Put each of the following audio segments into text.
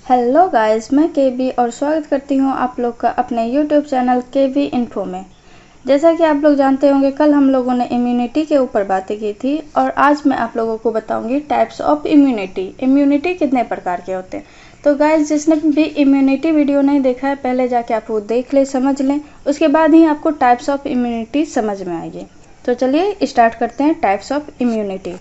Hello guys, मैं केवी और स्वागत करती हूँ आप लोग का अपने यूट्यूब चैनल केवी इन्फो में। जैसा कि आप लोग जानते होंगे, कल हम लोगों ने इम्यूनिटी के ऊपर बातें की थी और आज मैं आप लोगों को बताऊंगी टाइप्स ऑफ इम्यूनिटी कितने प्रकार के होते हैं। तो गाइस, जिसने भी इम्यूनिटी वीडियो नहीं देखा है, पहले जाके आप वो देख ले, समझ लें, उसके बाद ही आपको टाइप्स ऑफ इम्यूनिटी समझ में आएगी। तो चलिए स्टार्ट करते हैं टाइप्स ऑफ इम्यूनिटी।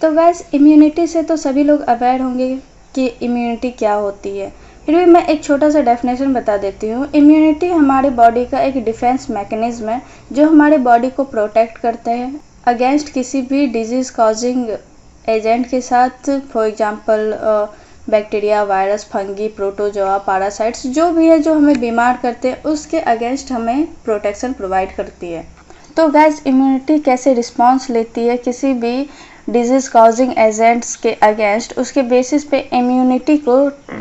तो गाइस, इम्यूनिटी से तो सभी लोग अवेयर होंगे कि इम्यूनिटी क्या होती है, फिर भी मैं एक छोटा सा डेफिनेशन बता देती हूँ। इम्यूनिटी हमारे बॉडी का एक डिफेंस मैकेनिज्म है जो हमारे बॉडी को प्रोटेक्ट करते हैं अगेंस्ट किसी भी डिजीज़ कॉजिंग एजेंट के साथ। For example bacteria, virus, fungi, protozoa, parasites, जो भी है जो हमें बीमार करते हैं, उसके अगेंस्ट हमें प्रोटेक्शन प्रोवाइड करती है। तो गैस, इम्यूनिटी कैसे रिस्पॉन्स लेती है किसी भी डिजीज कॉजिंग एजेंट्स के अगेंस्ट, उसके बेसिस पे इम्यूनिटी को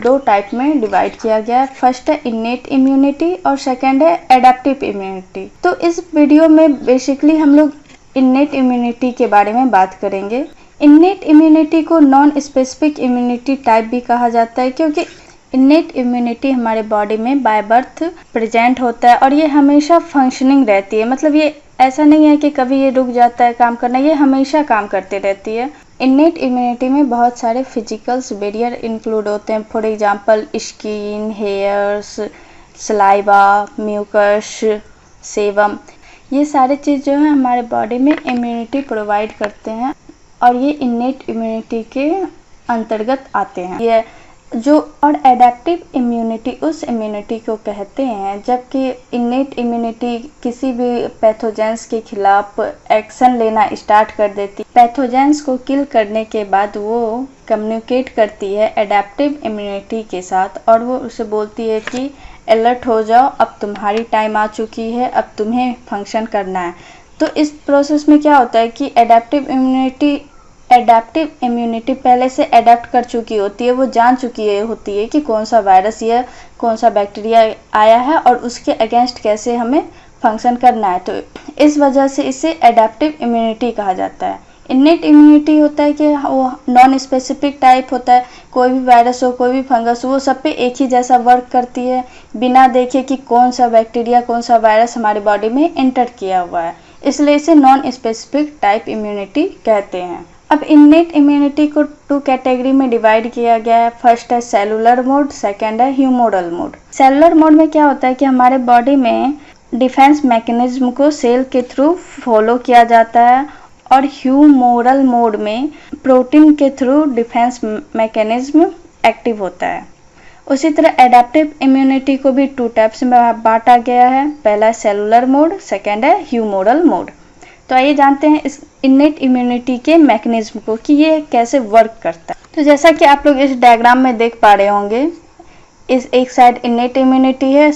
दो टाइप में डिवाइड किया गया है। फर्स्ट है इन्नेट इम्यूनिटी और सेकंड है एडेप्टिव इम्यूनिटी। तो इस वीडियो में बेसिकली हम लोग इन्नेट इम्यूनिटी के बारे में बात करेंगे। इन्नेट इम्यूनिटी को नॉन स्पेसिफिक इम्यूनिटी टाइप भी कहा जाता है, क्योंकि इन्नेट इम्यूनिटी हमारे बॉडी में बाय बर्थ प्रेजेंट होता है और ये हमेशा फंक्शनिंग रहती है। मतलब ये ऐसा नहीं है कि कभी ये रुक जाता है काम करना, ये हमेशा काम करती रहती है। इन्नेट इम्यूनिटी में बहुत सारे फिजिकल्स बैरियर इंक्लूड होते हैं। For example skin, hairs, saliva, mucus, sebum, ये सारे चीज़ जो है हमारे बॉडी में इम्यूनिटी प्रोवाइड करते हैं और ये इन्नेट इम्यूनिटी के अंतर्गत आते हैं। ये जो और एडेप्टिव इम्यूनिटी उस इम्यूनिटी को कहते हैं जबकि इन्नेट इम्यूनिटी किसी भी पैथोजेंस के खिलाफ एक्शन लेना स्टार्ट कर देती। पैथोजेंस को किल करने के बाद वो कम्युनिकेट करती है एडेप्टिव इम्यूनिटी के साथ और वो उसे बोलती है कि अलर्ट हो जाओ, अब तुम्हारी टाइम आ चुकी है, अब तुम्हें फंक्शन करना है। तो इस प्रोसेस में क्या होता है कि एडेप्टिव इम्यूनिटी पहले से एडेप्ट कर चुकी होती है, वो जान चुकी होती है कि कौन सा वायरस या कौन सा बैक्टीरिया आया है और उसके अगेंस्ट कैसे हमें फंक्शन करना है। तो इस वजह से इसे एडेप्टिव इम्यूनिटी कहा जाता है। इन्नेट इम्यूनिटी होता है कि वो नॉन स्पेसिफिक टाइप होता है, कोई भी वायरस हो, कोई भी फंगस हो, वो सब पे एक ही जैसा वर्क करती है बिना देखे कि कौन सा बैक्टीरिया, कौन सा वायरस हमारी बॉडी में एंटर किया हुआ है, इसलिए इसे नॉन स्पेसिफिक टाइप इम्यूनिटी कहते हैं। अब इन्नेट इम्यूनिटी को टू कैटेगरी में डिवाइड किया गया है। फर्स्ट है सेलुलर मोड, सेकंड है ह्यूमोरल मोड। सेलुलर मोड में क्या होता है कि हमारे बॉडी में डिफेंस मैकेनिज्म को सेल के थ्रू फॉलो किया जाता है और ह्यूमोरल मोड में प्रोटीन के थ्रू डिफेंस मैकेनिज्म एक्टिव होता है। उसी तरह एडेप्टिव इम्यूनिटी को भी टू टाइप्स में बांटा गया है। पहला है सेलुलर मोड, सेकंड है ह्यूमोरल मोड। तो आइए जानते हैं इस इन्नेट इम्यूनिटी के मैकेनिज्म को कि ये कैसे वर्क करता है। तो जैसा कि आप लोग इस डायग्राम में देख पा रहे होंगे, इस एक साइड इन्नेट इम्यूनिटी है,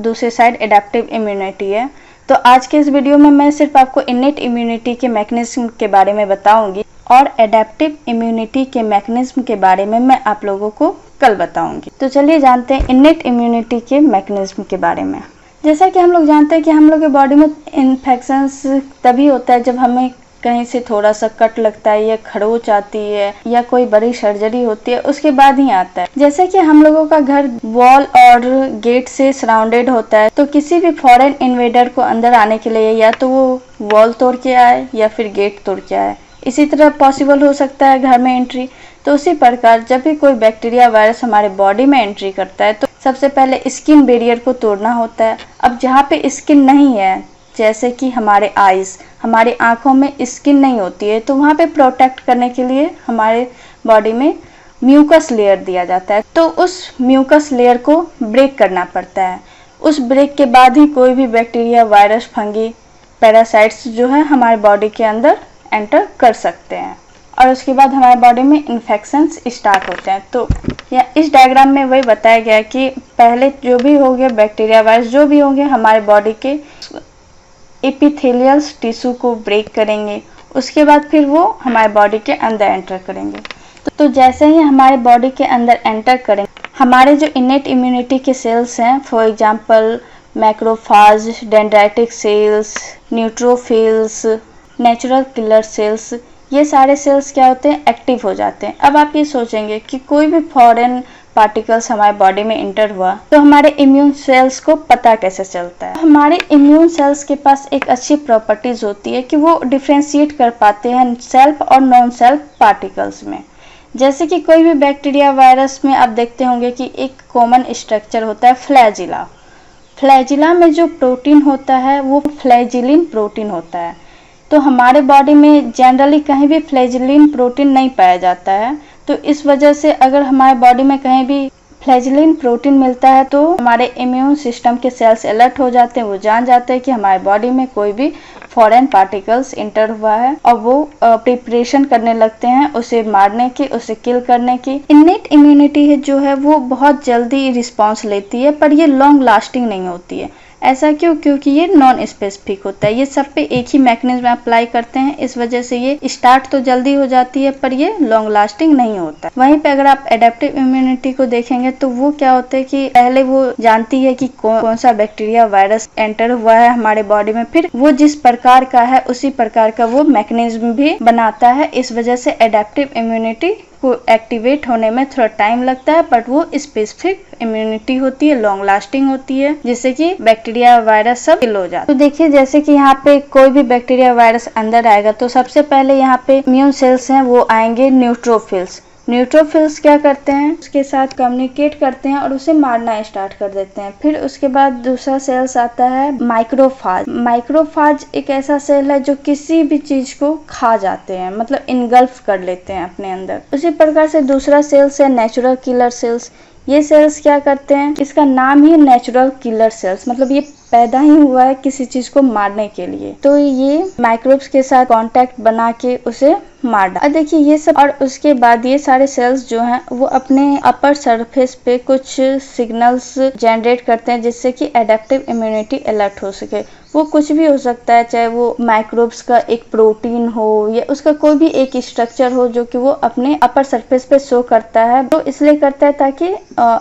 दूसरी साइड एडेप्टिव इम्यूनिटी है। तो आज के इस वीडियो में मैं सिर्फ आपको इन्नेट इम्यूनिटी के मैकेनिज्म के बारे में बताऊंगी और एडेप्टिव इम्यूनिटी के मैकेनिज्म के बारे में मैं आप लोगों को कल बताऊंगी। तो चलिए जानते हैं इन्नेट इम्यूनिटी के मैकेनिज्म के बारे में। जैसा कि हम लोग जानते हैं कि हम लोग के बॉडी में इन्फेक्शंस तभी होता है जब हमें कहीं से थोड़ा सा कट लगता है या खरोच आती है या कोई बड़ी सर्जरी होती है, उसके बाद ही आता है। जैसे कि हम लोगों का घर वॉल और गेट से सराउंडेड होता है, तो किसी भी फॉरेन इन्वेडर को अंदर आने के लिए या तो वो वॉल तोड़ के आए या फिर गेट तोड़ के आए, इसी तरह पॉसिबल हो सकता है घर में एंट्री। तो उसी प्रकार जब भी कोई बैक्टीरिया, वायरस हमारे बॉडी में एंट्री करता है तो सबसे पहले स्किन बैरियर को तोड़ना होता है। अब जहाँ पे स्किन नहीं है, जैसे कि हमारे आईज, हमारी आंखों में स्किन नहीं होती है, तो वहाँ पे प्रोटेक्ट करने के लिए हमारे बॉडी में म्यूकस लेयर दिया जाता है। तो उस म्यूकस लेयर को ब्रेक करना पड़ता है। उस ब्रेक के बाद ही कोई भी बैक्टीरिया, वायरस, फंगी, पैरासाइट्स जो है हमारे बॉडी के अंदर एंटर कर सकते हैं और उसके बाद हमारे बॉडी में इन्फेक्शंस स्टार्ट होते हैं। तो इस डायग्राम में वही बताया गया कि पहले जो भी होंगे बैक्टीरिया, वायरस जो भी होंगे हमारे बॉडी के एपिथेलियल टिश्यू को ब्रेक करेंगे, उसके बाद फिर वो हमारे बॉडी के अंदर एंटर करेंगे। तो जैसे ही हमारे बॉडी के अंदर एंटर करेंगे, हमारे जो इन्नेट इम्यूनिटी के सेल्स हैं, for example macrophage, dendritic sales, neutrophils, natural killer cells, ये सारे सेल्स क्या होते हैं, एक्टिव हो जाते हैं। अब आप ये सोचेंगे कि कोई भी फॉरेन पार्टिकल्स हमारे बॉडी में इंटर हुआ तो हमारे इम्यून सेल्स को पता कैसे चलता है। हमारे इम्यून सेल्स के पास एक अच्छी प्रॉपर्टीज होती है कि वो डिफ्रेंशिएट कर पाते हैं सेल्फ और नॉन सेल्फ पार्टिकल्स में। जैसे कि कोई भी बैक्टीरिया वायरस में आप देखते होंगे कि एक कॉमन स्ट्रक्चर होता है फ्लैजिला। फ्लैजिला में जो प्रोटीन होता है वो फ्लैजिलिन प्रोटीन होता है। तो हमारे बॉडी में जनरली कहीं भी फ्लैजिलिन प्रोटीन नहीं पाया जाता है, तो इस वजह से अगर हमारे बॉडी में कहीं भी फ्लैजिलिन प्रोटीन मिलता है तो हमारे इम्यून सिस्टम के सेल्स अलर्ट हो जाते हैं, वो जान जाते हैं कि हमारे बॉडी में कोई भी फॉरेन पार्टिकल्स इंटर हुआ है और वो प्रिपरेशन करने लगते हैं उसे मारने की, उसे किल करने की। इनेट इम्यूनिटी है जो है वो बहुत जल्दी रिस्पॉन्स लेती है, पर ये लॉन्ग लास्टिंग नहीं होती है। ऐसा क्यों? क्योंकि ये नॉन स्पेसिफिक होता है, ये सब पे एक ही मैकेनिज्म अप्लाई करते हैं, इस वजह से ये स्टार्ट तो जल्दी हो जाती है पर ये लॉन्ग लास्टिंग नहीं होता। वहीं पे अगर आप एडेप्टिव इम्यूनिटी को देखेंगे तो वो क्या होता है कि पहले वो जानती है कि कौन सा बैक्टीरिया वायरस एंटर हुआ है हमारे बॉडी में, फिर वो जिस प्रकार का है उसी प्रकार का वो मैकेनिज्म भी बनाता है। इस वजह से एडेप्टिव इम्यूनिटी को एक्टिवेट होने में थोड़ा टाइम लगता है, बट वो स्पेसिफिक इम्यूनिटी होती है, लॉन्ग लास्टिंग होती है, जिससे कि बैक्टीरिया वायरस सब किल हो जाता है। तो देखिए जैसे कि यहाँ पे कोई भी बैक्टीरिया वायरस अंदर आएगा तो सबसे पहले यहाँ पे इम्यून सेल्स हैं वो आएंगे न्यूट्रोफिल्स। न्यूट्रोफिल्स क्या करते हैं, उसके साथ कम्युनिकेट करते हैं और उसे मारना स्टार्ट कर देते हैं। फिर उसके बाद दूसरा सेल्स आता है माइक्रोफाज। माइक्रोफाज एक ऐसा सेल है जो किसी भी चीज को खा जाते हैं, मतलब इनगल्फ कर लेते हैं अपने अंदर। उसी प्रकार से दूसरा सेल्स है नेचुरल किलर सेल्स। ये सेल्स क्या करते हैं, इसका नाम ही नेचुरल किलर सेल्स, मतलब ये पैदा ही हुआ है किसी चीज को मारने के लिए, तो ये माइक्रोब्स के साथ कांटेक्ट बना के उसे मार डाल। देखिए ये सब, और उसके बाद ये सारे सेल्स जो हैं वो अपने अपर सरफेस पे कुछ सिग्नल्स जनरेट करते हैं जिससे कि एडेप्टिव इम्यूनिटी अलर्ट हो सके। वो कुछ भी हो सकता है, चाहे वो माइक्रोब्स का एक प्रोटीन हो या उसका कोई भी एक स्ट्रक्चर हो जो कि वो अपने अपर सरफेस पे शो करता है। तो इसलिए करता है ताकि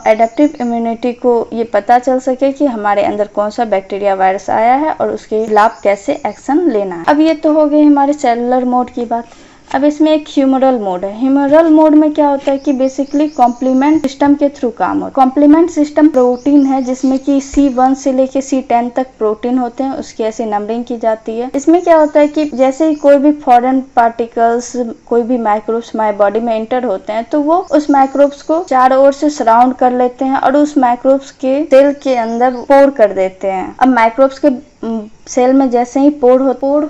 एडेप्टिव इम्यूनिटी को ये पता चल सके कि हमारे अंदर कौन सा बैक्टीरिया वायरस आया है और उसके खिलाफ कैसे एक्शन लेना है। अब ये तो हो गई हमारे सेलुलर मोड की बात। अब इसमें एक ह्यूमरल मोड है। ह्यूमरल मोड में क्या होता है कि बेसिकली कॉम्प्लीमेंट सिस्टम के थ्रू काम होता है। कॉम्प्लीमेंट सिस्टम प्रोटीन है जिसमें कि C1 से लेके C10 तक प्रोटीन होते हैं, उसकी ऐसी नंबरिंग की जाती है। इसमें क्या होता है कि जैसे ही कोई भी फॉरेन पार्टिकल्स, कोई भी माइक्रोब्स हमारे बॉडी में एंटर होते हैं तो वो उस माइक्रोब्स को चारों ओर से सराउंड कर लेते हैं और उस माइक्रोब्स के सेल के अंदर पोर कर देते हैं। अब माइक्रोब्स के सेल में जैसे ही पोर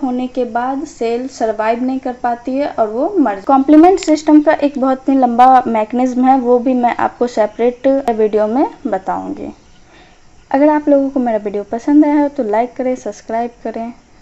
होने के बाद सेल सरवाइव नहीं कर पाती है और वो मर। कॉम्प्लीमेंट सिस्टम का एक बहुत ही लंबा मैकेनिज्म है, वो भी मैं आपको सेपरेट वीडियो में बताऊंगी। अगर आप लोगों को मेरा वीडियो पसंद आया हो तो लाइक करें, सब्सक्राइब करें।